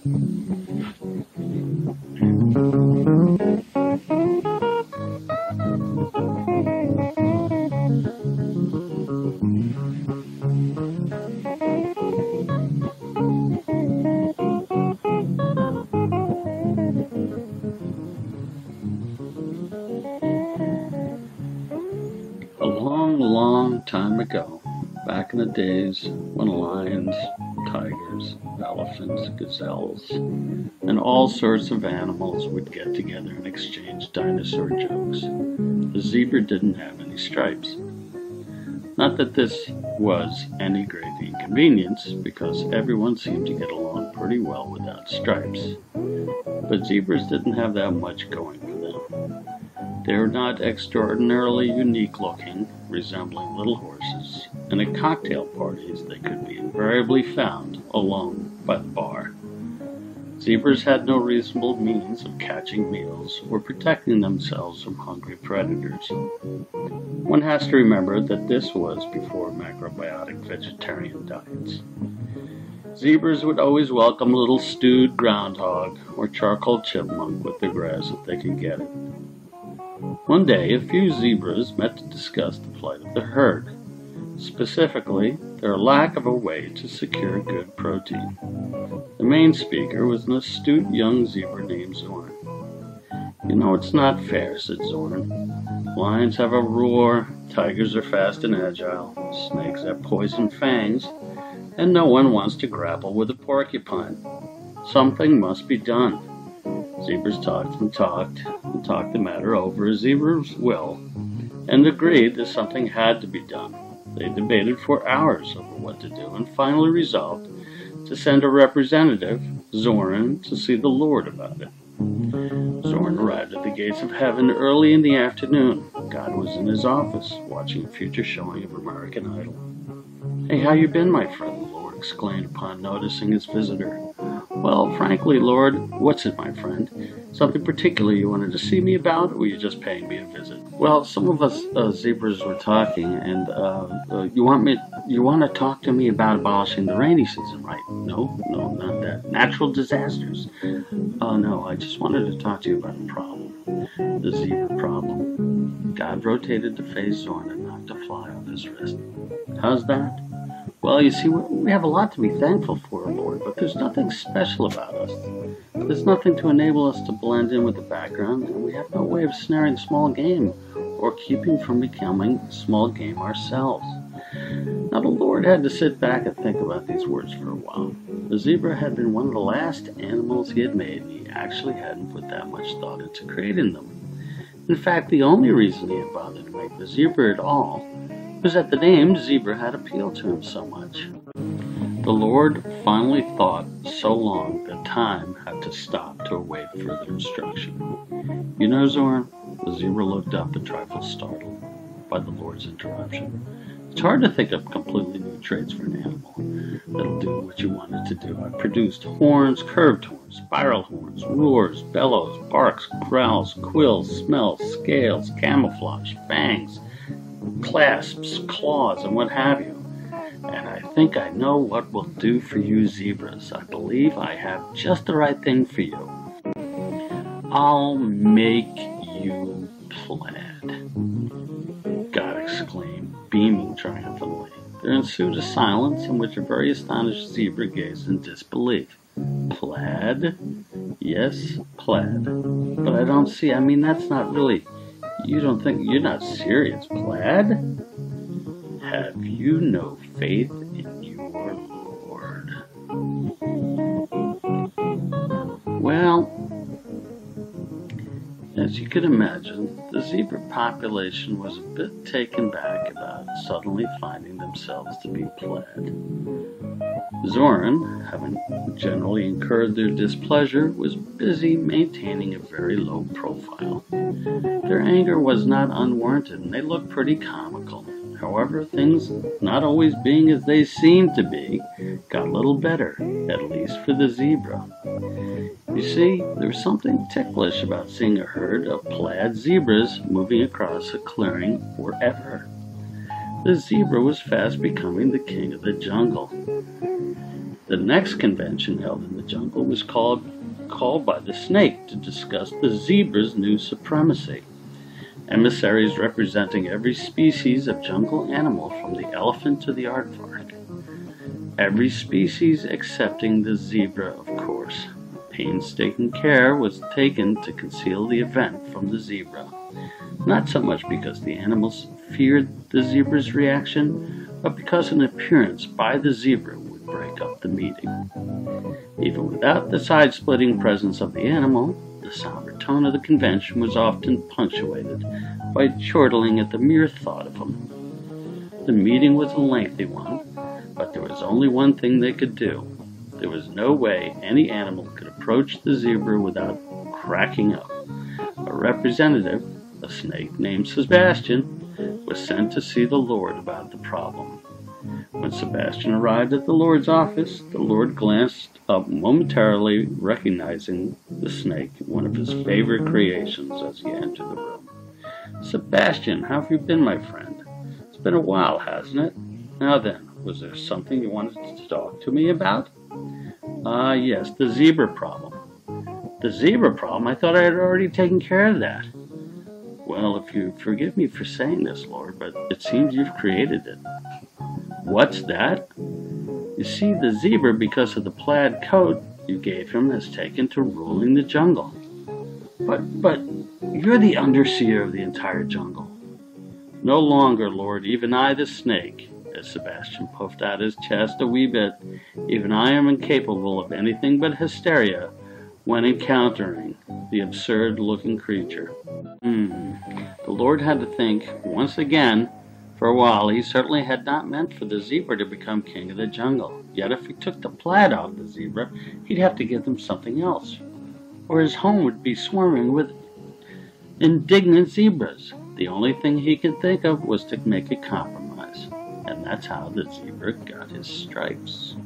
A long, long time ago, back in the days when lions, tigers, elephants, gazelles, and all sorts of animals would get together and exchange dinosaur jokes, the zebra didn't have any stripes. Not that this was any great inconvenience, because everyone seemed to get along pretty well without stripes. But zebras didn't have that much going for them. They were not extraordinarily unique looking, resembling little horses, and at cocktail parties they could be invariably found alone by the bar. Zebras had no reasonable means of catching meals or protecting themselves from hungry predators. One has to remember that this was before macrobiotic vegetarian diets. Zebras would always welcome a little stewed groundhog or charcoal chipmunk with the grass if they could get it. One day, a few zebras met to discuss the plight of the herd, specifically their lack of a way to secure good protein. The main speaker was an astute young zebra named Zorn. "You know, it's not fair," said Zorn. "Lions have a roar, tigers are fast and agile, snakes have poison fangs, and no one wants to grapple with a porcupine. Something must be done." Zebras talked the matter over as zebras will, and agreed that something had to be done. They debated for hours over what to do, and finally resolved to send a representative, Zorn, to see the Lord about it. Zorn arrived at the gates of heaven early in the afternoon. God was in his office, watching a future showing of American Idol. "Hey, how you been, my friend?" the Lord exclaimed upon noticing his visitor. "Well, frankly, Lord, what's it, my friend? Something particular you wanted to see me about, or were you just paying me a visit?" "Well, some of us zebras were talking, and you want to talk to me about abolishing the rainy season, right?" No, not that. "Natural disasters?" "Oh, no, I just wanted to talk to you about a problem. The zebra problem." God rotated to face Zorn and knocked a fly off his wrist. "How's that?" "Well, you see, we have a lot to be thankful for, Lord, but there's nothing special about us. There's nothing to enable us to blend in with the background, and we have no way of snaring small game or keeping from becoming small game ourselves." Now, the Lord had to sit back and think about these words for a while. The zebra had been one of the last animals he had made, and he actually hadn't put that much thought into creating them. In fact, the only reason he had bothered to make the zebra at all was that the name zebra had appealed to him so much. The Lord finally thought so long that time had to stop to await further instruction. "You know, Zorn," the zebra looked up a trifle startled by the Lord's interruption. "It's hard to think of completely new traits for an animal that'll do what you want it to do. I've produced horns, curved horns, spiral horns, roars, bellows, barks, growls, quills, smells, scales, camouflage, fangs, clasps, claws, and what have you. And I think I know what will do for you zebras. I believe I have just the right thing for you. I'll make you plaid," God exclaimed, beaming triumphantly. There ensued a silence in which a very astonished zebra gazed in disbelief. "Plaid?" "Yes, plaid. But I don't see, that's not really, you don't think, you're not serious, plaid? Have you no faith in your Lord?" Well, as you could imagine, the zebra population was a bit taken back about suddenly finding themselves to be plaid. Zorn, having generally incurred their displeasure, was busy maintaining a very low profile. Their anger was not unwarranted, and they looked pretty comical. However, things not always being as they seemed to be, got a little better, at least for the zebra. You see, there was something ticklish about seeing a herd of plaid zebras moving across a clearing forever. The zebra was fast becoming the king of the jungle. The next convention held in the jungle was called by the snake to discuss the zebra's new supremacy. Emissaries representing every species of jungle animal from the elephant to the aardvark. Every species excepting the zebra, of course. Painstaking care was taken to conceal the event from the zebra, not so much because the animals feared the zebra's reaction, but because an appearance by the zebra would break up the meeting. Even without the side-splitting presence of the animal, the somber tone of the convention was often punctuated by chortling at the mere thought of him. The meeting was a lengthy one, but there was only one thing they could do. There was no way any animal could approach the zebra without cracking up. A representative, a snake named Sebastian, was sent to see the Lord about the problem. When Sebastian arrived at the Lord's office, the Lord glanced up momentarily, recognizing the snake, one of his favorite creations, as he entered the room. "Sebastian, how have you been, my friend? It's been a while, hasn't it? Now then, was there something you wanted to talk to me about?" Yes, the zebra problem." "The zebra problem? I thought I had already taken care of that." "Well, if you forgive me for saying this, Lord, but it seems you've created it." "What's that?" "You see, the zebra, because of the plaid coat you gave him, has taken to ruling the jungle." But you're the underseer of the entire jungle." "No longer, Lord, even I the snake," as Sebastian puffed out his chest a wee bit, "even I am incapable of anything but hysteria when encountering the absurd-looking creature." The Lord had to think once again. For a while, he certainly had not meant for the zebra to become king of the jungle. Yet if he took the plaid off the zebra, he'd have to give them something else, or his home would be swarming with indignant zebras. The only thing he could think of was to make a compromise, and that's how the zebra got his stripes.